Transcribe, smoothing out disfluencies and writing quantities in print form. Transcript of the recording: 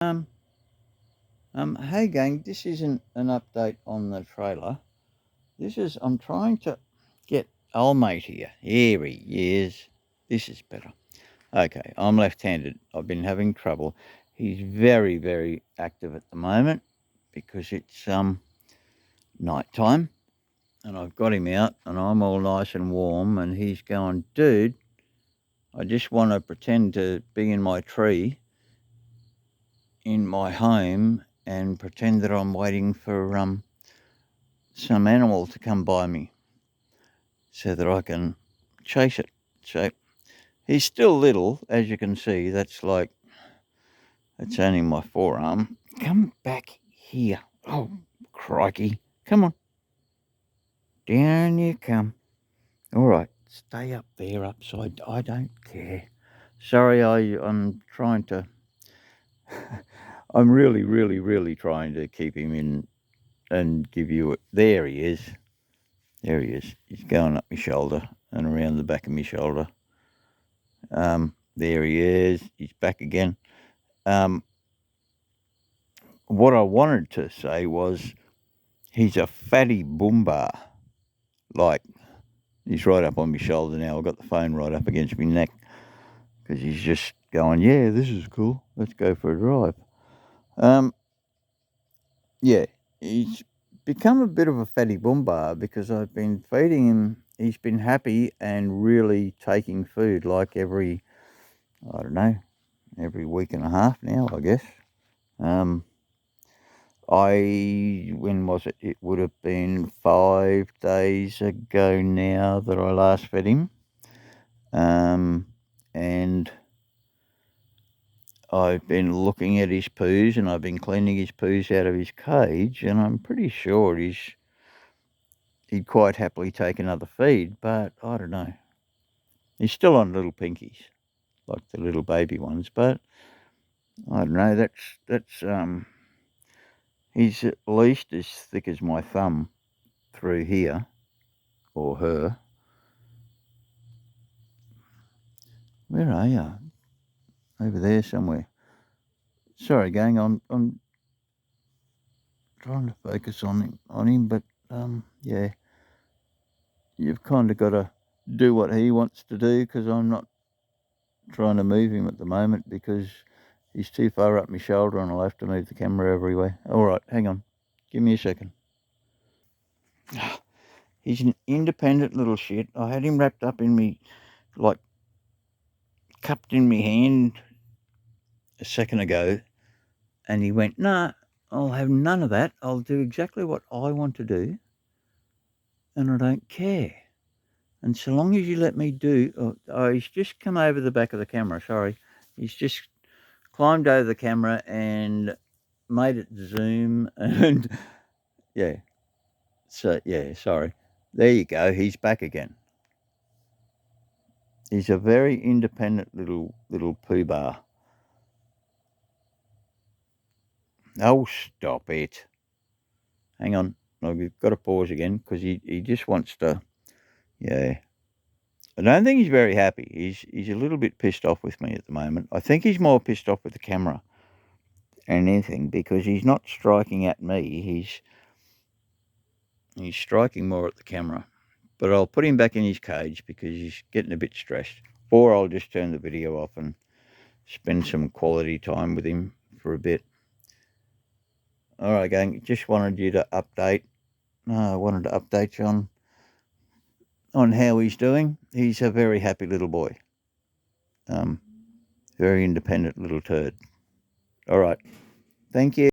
Um, hey gang, this isn't an update on the trailer. I'm trying to get old mate here. Here he is. This is better. Okay, I'm left-handed. I've been having trouble. He's very, very active at the moment because it's night time and I've got him out and I'm all nice and warm and he's going, dude, I just want to pretend to be in my tree in my home and pretend that I'm waiting for some animal to come by me so that I can chase it. So he's still little, as you can see. That's only my forearm. Come back here. Oh, crikey. Come on. Down you come. All right, stay up there upside. I don't care. Sorry, I'm trying to... I'm really, really, really trying to keep him in and give you... There he is. There he is. He's going up my shoulder and around the back of my shoulder. There he is. He's back again. What I wanted to say was he's a fatty boomba. Like, he's right up on my shoulder now. I've got the phone right up against my neck because he's just going, yeah, this is cool. Let's go for a drive. Yeah, he's become a bit of a fatty boomba because I've been feeding him. He's been happy and really taking food like every week and a half now, I guess. When was it? It would have been 5 days ago now that I last fed him. And I've been looking at his poos and I've been cleaning his poos out of his cage, and I'm pretty sure he'd quite happily take another feed, but I don't know. He's still on little pinkies, like the little baby ones, but I don't know. He's at least as thick as my thumb through here, or her. Where are you? Over there somewhere. Sorry, gang. I'm trying to focus on him, but yeah, you've kind of got to do what he wants to do because I'm not trying to move him at the moment because he's too far up my shoulder and I'll have to move the camera everywhere. All right, hang on. Give me a second. He's an independent little shit. I had him wrapped up in me, like cupped in me hand a second ago, and he went, nah, I'll have none of that. I'll do exactly what I want to do, and I don't care. And so long as you let me do... Oh, he's just come over the back of the camera, sorry. He's just climbed over the camera and made it zoom, and yeah. So, yeah, sorry. There you go, he's back again. He's a very independent little poo bar. Oh, stop it. Hang on. I've got to pause again because he just wants to... Yeah. I don't think he's very happy. He's a little bit pissed off with me at the moment. I think he's more pissed off with the camera than anything because he's not striking at me. He's striking more at the camera. But I'll put him back in his cage because he's getting a bit stressed. Or I'll just turn the video off and spend some quality time with him for a bit. All right, gang. Just wanted you to update. I wanted to update you on how he's doing. He's a very happy little boy. Very independent little turd. All right. Thank you.